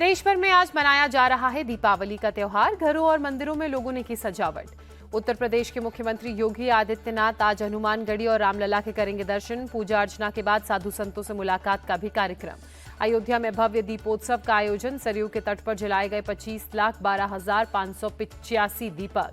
देश भर में आज मनाया जा रहा है दीपावली का त्योहार। घरों और मंदिरों में लोगों ने की सजावट। उत्तर प्रदेश के मुख्यमंत्री योगी आदित्यनाथ आज हनुमानगढ़ी और रामलला के करेंगे दर्शन। पूजा अर्चना के बाद साधु संतों से मुलाकात का भी कार्यक्रम। अयोध्या में भव्य दीपोत्सव का आयोजन। सरयू के तट पर जलाए गए 25,12,585 दीपक।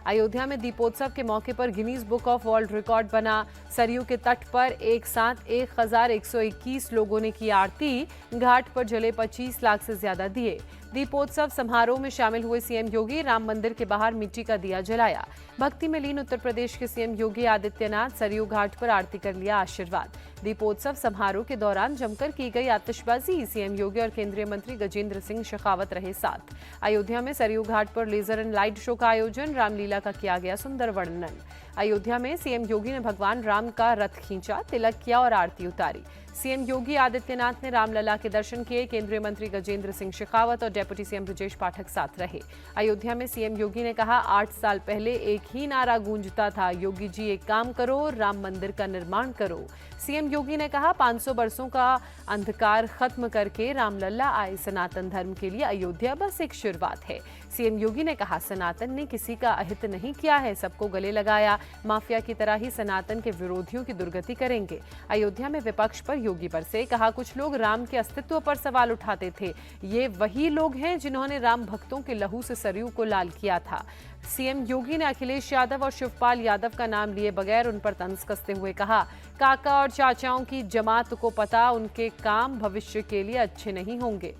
अयोध्या में दीपोत्सव के मौके पर Guinness book of world record बना। सरयू के तट पर एक साथ 1,121 लोगों ने की आरती। घाट पर जले 25 लाख से ज्यादा दिए। दीपोत्सव समारोह में शामिल हुए सीएम योगी राम मंदिर के बाहर मिट्टी का दिया जलाया। भक्ति में लीन उत्तर प्रदेश के सीएम योगी आदित्यनाथ सरयू घाट पर आरती कर लिया आशीर्वाद। दीपोत्सव समारोह के दौरान जमकर की गई आतिशबाजी। सीएम योगी और केंद्रीय मंत्री गजेंद्र सिंह शेखावत रहे साथ। अयोध्या में सरयू घाट पर लेजर एंड लाइट शो का आयोजन। रामलीला का किया गया सुंदर वर्णन। अयोध्या में सीएम योगी ने भगवान राम का रथ खींचा, तिलक किया और आरती उतारी। सीएम योगी आदित्यनाथ ने रामलला के दर्शन किए। केंद्रीय मंत्री गजेंद्र सिंह शेखावत और डेप्यूटी सीएम ब्रजेश पाठक साथ रहे। अयोध्या में सीएम योगी ने कहा, 8 साल पहले एक ही नारा गूंजता था, योगी जी एक काम करो, राम मंदिर का निर्माण करो। सीएम योगी ने कहा, 500 वर्षों का अंधकार खत्म करके रामलला आए। सनातन धर्म के लिए अयोध्या बस एक शुरुआत है। सीएम योगी ने कहा, सनातन ने किसी का अहित नहीं किया है, सबको गले लगाया। माफिया की तरह ही सनातन के विरोधियों की दुर्गति करेंगे। अयोध्या में विपक्ष पर योगी बरसे। कहा, कुछ लोग राम के अस्तित्व पर सवाल उठाते थे, ये वही लोग हैं जिन्होंने राम भक्तों के लहू से सरयू को लाल किया था। सीएम योगी ने अखिलेश यादव और शिवपाल यादव का नाम लिए बगैर उन पर तंज कसते हुए कहा, काका और चाचाओं की जमात को पता, उनके काम भविष्य के लिए अच्छे नहीं होंगे।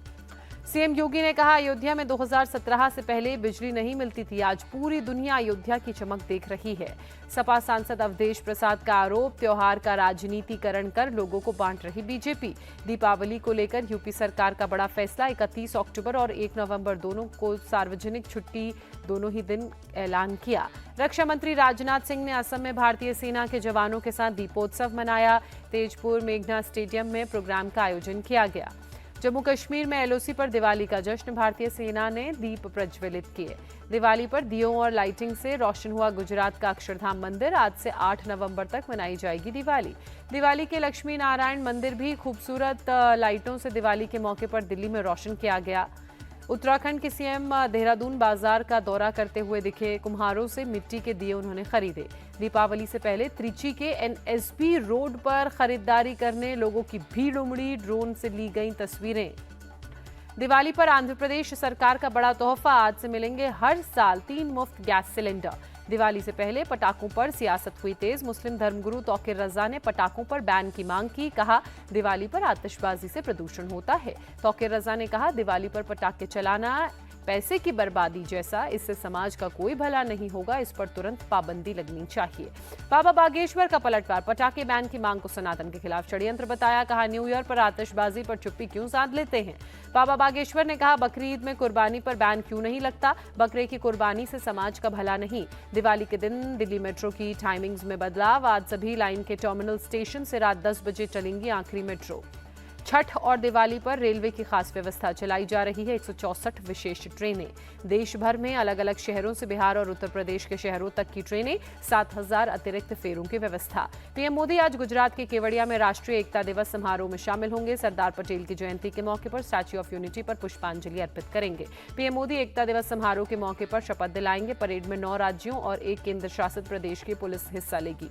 सीएम योगी ने कहा, अयोध्या में 2017 से पहले बिजली नहीं मिलती थी, आज पूरी दुनिया अयोध्या की चमक देख रही है। सपा सांसद अवधेश प्रसाद का आरोप, त्योहार का राजनीतिकरण कर लोगों को बांट रही बीजेपी। दीपावली को लेकर यूपी सरकार का बड़ा फैसला, 31 अक्टूबर और 1 नवंबर दोनों को सार्वजनिक छुट्टी दोनों ही दिन ऐलान किया। रक्षा मंत्री राजनाथ सिंह ने असम में भारतीय सेना के जवानों के साथ दीपोत्सव मनाया। तेजपुर मेघना स्टेडियम में प्रोग्राम का आयोजन किया गया। जम्मू कश्मीर में एलओसी पर दिवाली का जश्न, भारतीय सेना ने दीप प्रज्वलित किए। दिवाली पर दियों और लाइटिंग से रोशन हुआ गुजरात का अक्षरधाम मंदिर। आज से 8 नवंबर तक मनाई जाएगी दिवाली। दिवाली के लक्ष्मी नारायण मंदिर भी खूबसूरत लाइटों से दिवाली के मौके पर दिल्ली में रोशन किया गया। उत्तराखंड के सीएम देहरादून बाजार का दौरा करते हुए दिखे। कुम्हारों से मिट्टी के दिए उन्होंने खरीदे। दीपावली से पहले त्रिची के एनएसपी रोड पर खरीदारी करने लोगों की भीड़ उमड़ी। ड्रोन से ली गई तस्वीरें। दिवाली पर आंध्र प्रदेश सरकार का बड़ा तोहफा, आज से मिलेंगे हर साल 3 मुफ्त गैस सिलेंडर। दिवाली से पहले पटाखों पर सियासत हुई तेज। मुस्लिम धर्मगुरु तौकीर रजा ने पटाखों पर बैन की मांग की। कहा, दिवाली पर आतिशबाजी से प्रदूषण होता है। तौकीर रजा ने कहा, दिवाली पर पटाखे चलाना पैसे की बर्बादी जैसा, इससे समाज का कोई भला नहीं होगा, इस पर तुरंत पाबंदी लगनी चाहिए। बाबा बागेश्वर का पलटवार, पटाखे बैन की मांग को सनातन के खिलाफ षड्यंत्र बताया। कहा, न्यू ईयर पर आतिशबाजी पर चुप्पी क्यों साध लेते हैं। बाबा बागेश्वर ने कहा, बकरीद में कुर्बानी पर बैन क्यों नहीं लगता, बकरे की कुर्बानी से समाज का भला नहीं। दिवाली के दिन दिल्ली मेट्रो की टाइमिंग्स में बदलाव, आज सभी लाइन के टर्मिनल स्टेशन से रात 10 बजे चलेंगी आखिरी मेट्रो। छठ और दिवाली पर रेलवे की खास व्यवस्था चलाई जा रही है। 164 विशेष ट्रेनें। देश भर में अलग अलग शहरों से बिहार और उत्तर प्रदेश के शहरों तक की ट्रेनें। 7,000 अतिरिक्त फेरों की व्यवस्था। पीएम मोदी आज गुजरात के केवड़िया में राष्ट्रीय एकता दिवस समारोह में शामिल होंगे। सरदार पटेल की जयंती के मौके पर स्टैच्यू ऑफ यूनिटी पर पुष्पांजलि अर्पित करेंगे। पीएम मोदी एकता दिवस समारोह के मौके पर शपथ दिलाएंगे। परेड में 9 राज्यों और 1 केंद्र शासित प्रदेश की पुलिस हिस्सा लेगी।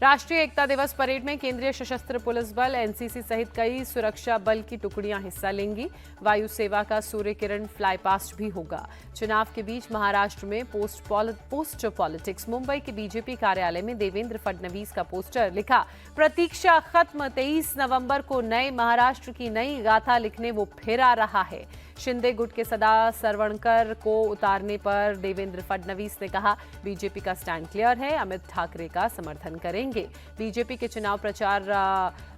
राष्ट्रीय एकता दिवस परेड में केंद्रीय सशस्त्र पुलिस बल, एनसीसी सहित कई सुरक्षा बल की टुकड़ियां हिस्सा लेंगी। वायु सेवा का सूर्य किरण फ्लाई पास्ट भी होगा। चुनाव के बीच महाराष्ट्र में पोस्ट पॉलिटिक्स। मुंबई के बीजेपी कार्यालय में देवेंद्र फडणवीस का पोस्टर, लिखा, प्रतीक्षा खत्म, 23 नवंबर को नए महाराष्ट्र की नई गाथा लिखने वो फिर आ रहा है। शिंदे गुट के सदा सरवणकर को उतारने पर देवेंद्र फडणवीस ने कहा, बीजेपी का स्टैंड क्लियर है, अमित ठाकरे का समर्थन करेंगे। बीजेपी के चुनाव प्रचार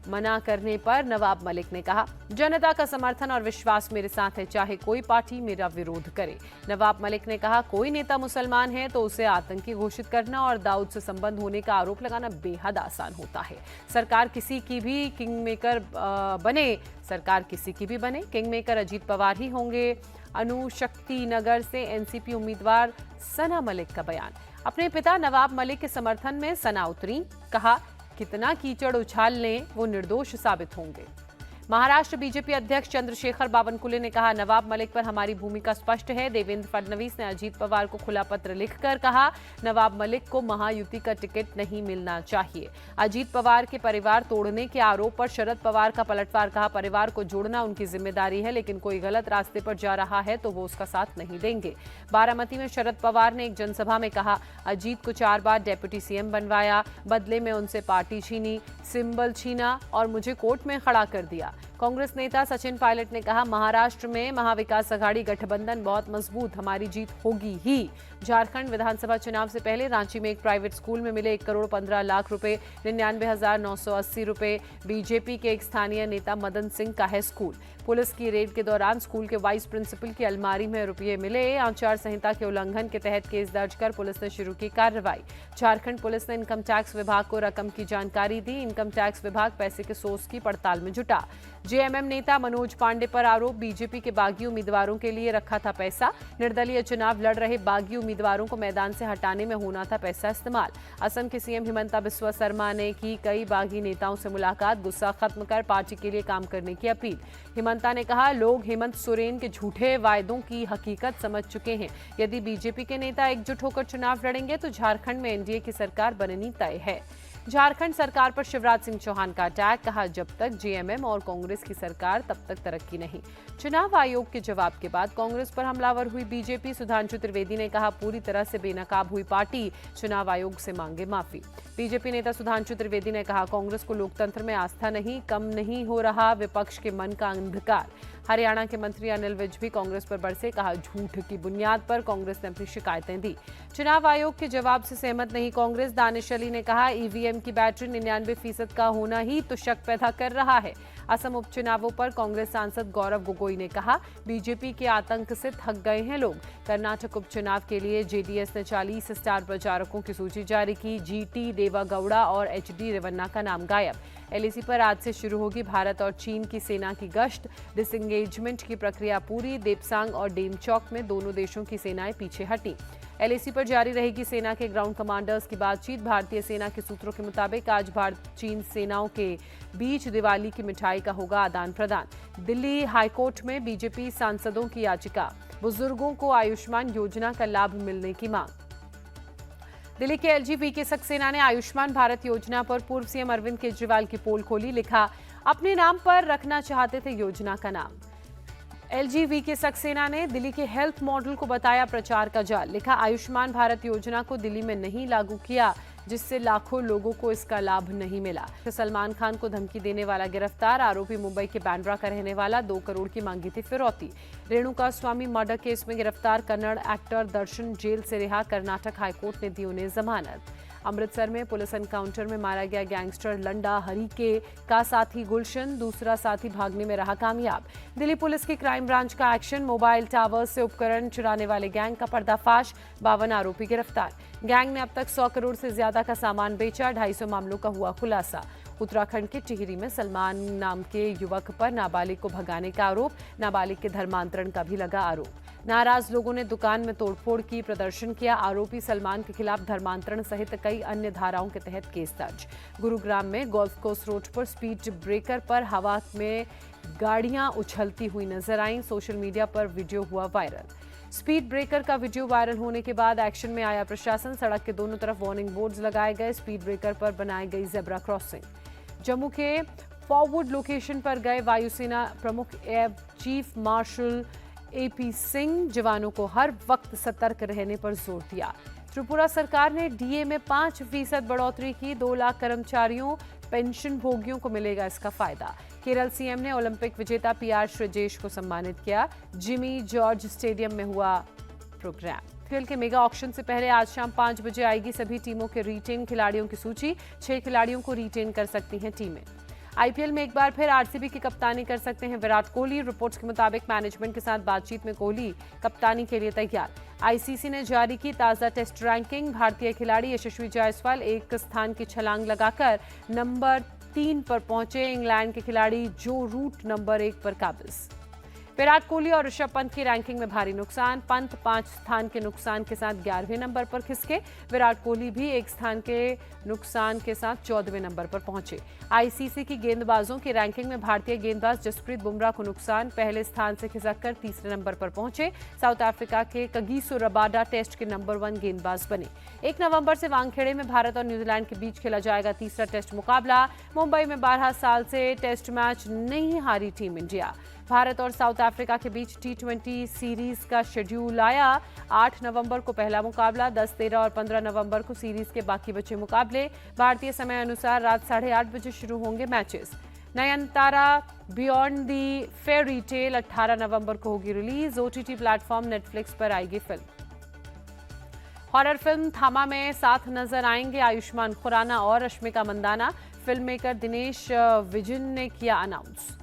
मना करने पर नवाब मलिक ने कहा, जनता का समर्थन और विश्वास मेरे साथ है, चाहे कोई पार्टी मेरा विरोध करे। नवाब मलिक ने कहा, कोई नेता मुसलमान है तो उसे आतंकी घोषित करना और दाऊद से संबंध होने का आरोप लगाना बेहद आसान होता है। सरकार किसी की भी किंगमेकर बने, सरकार किसी की भी बने, किंगमेकर अजीत पवार ही होंगे। अनुशक्ति नगर से एनसीपी उम्मीदवार सना मलिक का बयान। अपने पिता नवाब मलिक के समर्थन में सना उतरी। कहा, कितना कीचड़ उछाल लें वो निर्दोष साबित होंगे। महाराष्ट्र बीजेपी अध्यक्ष चंद्रशेखर बावनकुले ने कहा, नवाब मलिक पर हमारी भूमिका स्पष्ट है। देवेंद्र फडणवीस ने अजीत पवार को खुला पत्र लिखकर कहा, नवाब मलिक को महायुति का टिकट नहीं मिलना चाहिए। अजीत पवार के परिवार तोड़ने के आरोप पर शरद पवार का पलटवार, कहा, परिवार को जोड़ना उनकी जिम्मेदारी है, लेकिन कोई गलत रास्ते पर जा रहा है तो वो उसका साथ नहीं देंगे। बारामती में शरद पवार ने एक जनसभा में कहा, अजीत को 4 बार डेप्यूटी सीएम बनवाया, बदले में उनसे पार्टी छीनी, सिंबल छीना और मुझे कोर्ट में खड़ा कर दिया। कांग्रेस नेता सचिन पायलट ने कहा, महाराष्ट्र में महाविकास अघाड़ी गठबंधन बहुत मजबूत, हमारी जीत होगी ही। झारखंड विधानसभा चुनाव से पहले रांची में एक प्राइवेट स्कूल में मिले 1 करोड़ 15 लाख रुपए, 99,980 रुपए। बीजेपी के एक स्थानीय नेता मदन सिंह का है स्कूल। पुलिस की रेड के दौरान स्कूल के वाइस प्रिंसिपल की अलमारी में रुपये मिले। आचार संहिता के उल्लंघन के तहत केस दर्ज कर पुलिस ने शुरू की कार्रवाई। झारखंड पुलिस ने इनकम टैक्स विभाग को रकम की जानकारी दी। इनकम टैक्स विभाग पैसे के सोर्स की पड़ताल में जुटा। जेएमएम नेता मनोज पांडे पर आरोप, बीजेपी के बागी उम्मीदवारों के लिए रखा था पैसा। निर्दलीय चुनाव लड़ रहे बागी उम्मीदवारों को मैदान से हटाने में होना था पैसा इस्तेमाल। असम के सीएम हिमंता बिस्वा शर्मा ने की कई बागी नेताओं से मुलाकात, गुस्सा खत्म कर पार्टी के लिए काम करने की अपील। हिमंता ने कहा, लोग हेमंत सोरेन के झूठे वायदों की हकीकत समझ चुके हैं। यदि बीजेपी के नेता एकजुट होकर चुनाव लड़ेंगे तो झारखंड में एनडीए की सरकार बननी तय है। झारखंड सरकार पर शिवराज सिंह चौहान का अटैक, कहा, जब तक जेएमएम और कांग्रेस की सरकार तब तक तरक्की नहीं। चुनाव आयोग के जवाब के बाद कांग्रेस पर हमलावर हुई बीजेपी। सुधांशु त्रिवेदी ने कहा, पूरी तरह से बेनकाब हुई पार्टी, चुनाव आयोग से मांगे माफी। बीजेपी नेता सुधांशु त्रिवेदी ने कहा, कांग्रेस को लोकतंत्र में आस्था नहीं, कम नहीं हो रहा विपक्ष के मन का अंधकार। हरियाणा के मंत्री अनिल विज भी कांग्रेस पर बरसे, कहा, झूठ की बुनियाद पर कांग्रेस ने अपनी शिकायतें दी। चुनाव आयोग के जवाब से सहमत नहीं कांग्रेस। दानिश अली ने कहा, ईवीएम की बैटरी 99% का होना ही तो शक पैदा कर रहा है। असम उपचुनावों पर कांग्रेस सांसद गौरव गोगोई ने कहा, बीजेपी के आतंक से थक गए हैं लोग। कर्नाटक उपचुनाव के लिए जेडीएस ने 40 स्टार प्रचारकों की सूची जारी की। जीटी देवागौड़ा और एचडी रेवन्ना का नाम गायब। एलएसी पर आज से शुरू होगी भारत और चीन की सेना की गश्त। डिसंगेजमेंट की प्रक्रिया पूरी। देपसांग और डेमचौक में दोनों देशों की सेनाएं पीछे हटी। एलएसी पर जारी रहेगी सेना के ग्राउंड कमांडर्स की बातचीत। भारतीय सेना के सूत्रों के मुताबिक आज भारत चीन सेनाओं के बीच दिवाली की मिठाई का होगा आदान प्रदान। दिल्ली हाईकोर्ट में बीजेपी सांसदों की याचिका, बुजुर्गों को आयुष्मान योजना का लाभ मिलने की मांग। दिल्ली के एलजी वीके सक्सेना ने आयुष्मान भारत योजना पर पूर्व सीएम अरविंद केजरीवाल की पोल खोली। लिखा, अपने नाम पर रखना चाहते थे योजना का नाम। एलजी वीके सक्सेना ने दिल्ली के हेल्थ मॉडल को बताया प्रचार का जाल। लिखा, आयुष्मान भारत योजना को दिल्ली में नहीं लागू किया, जिससे लाखों लोगों को इसका लाभ नहीं मिला। सलमान खान को धमकी देने वाला गिरफ्तार। आरोपी मुंबई के बांद्रा का रहने वाला, 2 करोड़ की मांगी थी फिरौती। रेणुका स्वामी मर्डर केस में गिरफ्तार कन्नड़ एक्टर दर्शन जेल से रिहा। कर्नाटक हाईकोर्ट ने दी उन्हें जमानत। अमृतसर में पुलिस एनकाउंटर में मारा गया गैंगस्टर लंडा हरीके का साथी गुलशन, दूसरा साथी भागने में रहा कामयाब। दिल्ली पुलिस की क्राइम ब्रांच का एक्शन। मोबाइल टावर से उपकरण चुराने वाले गैंग का पर्दाफाश। 52 आरोपी गिरफ्तार। गैंग ने अब तक 100 करोड़ से ज्यादा का सामान बेचा। 250 मामलों का हुआ खुलासा। उत्तराखंड के टिहरी में सलमान नाम के युवक पर नाबालिग को भगाने का आरोप। नाबालिग के धर्मांतरण का भी लगा आरोप। नाराज लोगों ने दुकान में तोड़फोड़ की, प्रदर्शन किया। आरोपी सलमान के खिलाफ धर्मांतरण सहित कई अन्य धाराओं के तहत केस दर्ज। गुरुग्राम में गोल्फ कोर्स रोड पर स्पीड ब्रेकर पर हवा में गाड़ियां उछलती हुई नजर आईं। सोशल मीडिया पर वीडियो हुआ वायरल। स्पीड ब्रेकर का वीडियो वायरल होने के बाद एक्शन में आया प्रशासन। सड़क के दोनों तरफ वार्निंग बोर्ड्स लगाए गए। स्पीड ब्रेकर पर बनाई गई जेब्रा क्रॉसिंग। जम्मू के फॉरवर्ड लोकेशन पर गए वायुसेना प्रमुख air chief marshal AP Singh. जवानों को हर वक्त सतर्क रहने पर जोर दिया। त्रिपुरा सरकार ने डीए में 5% बढ़ोतरी की। 2 लाख कर्मचारियों पेंशन भोगियों को मिलेगा इसका फायदा। केरल सीएम ने ओलंपिक विजेता पीआर श्रीजेश को सम्मानित किया। जिमी जॉर्ज स्टेडियम में हुआ प्रोग्राम। खेल के मेगा ऑक्शन से पहले आज शाम 5 बजे आएगी सभी टीमों के रिटेन खिलाड़ियों की सूची। 6 खिलाड़ियों को रिटेन कर सकती हैं टीमें। आईपीएल में एक बार फिर आरसीबी की कप्तानी कर सकते हैं विराट कोहली। रिपोर्ट्स के मुताबिक मैनेजमेंट के साथ बातचीत में कोहली कप्तानी के लिए तैयार। आईसीसी ने जारी की ताज़ा टेस्ट रैंकिंग। भारतीय खिलाड़ी यशस्वी जायसवाल 1 स्थान की छलांग लगाकर नंबर 3 पर पहुंचे। इंग्लैंड के खिलाड़ी जो रूट नंबर 1 पर काबिज। विराट कोहली और ऋषभ पंत की रैंकिंग में भारी नुकसान। पंत 5 स्थान के नुकसान के साथ 11वें नंबर पर खिसके। विराट कोहली भी 1 स्थान के नुकसान के साथ 14वें नंबर पर पहुंचे। आईसीसी की गेंदबाजों की रैंकिंग में भारतीय गेंदबाज जसप्रीत बुमराह को नुकसान, पहले स्थान से खिसककर 3रे नंबर पर पहुंचे। साउथ अफ्रीका के कगिसो रबाडा टेस्ट के नंबर 1 गेंदबाज बने। 1 नवंबर से वानखेड़े में भारत और न्यूजीलैंड के बीच खेला जाएगा तीसरा टेस्ट मुकाबला। मुंबई में 12 साल से टेस्ट मैच नहीं हारी टीम इंडिया। भारत और साउथ अफ्रीका के बीच T20 सीरीज का शेड्यूल आया। 8 नवंबर को पहला मुकाबला, 10, 13 और 15 नवंबर को सीरीज के बाकी बचे मुकाबले। भारतीय समय अनुसार रात 8:30 बजे शुरू होंगे matches. Nayanthara beyond the fairy tale 18 नवंबर को होगी रिलीज। OTT प्लेटफॉर्म नेटफ्लिक्स पर आएगी फिल्म। हॉरर फिल्म थामा में साथ नजर आएंगे आयुष्मान खुराना और रश्मिका मंदाना। फिल्म मेकर दिनेश विजन ने किया अनाउंस।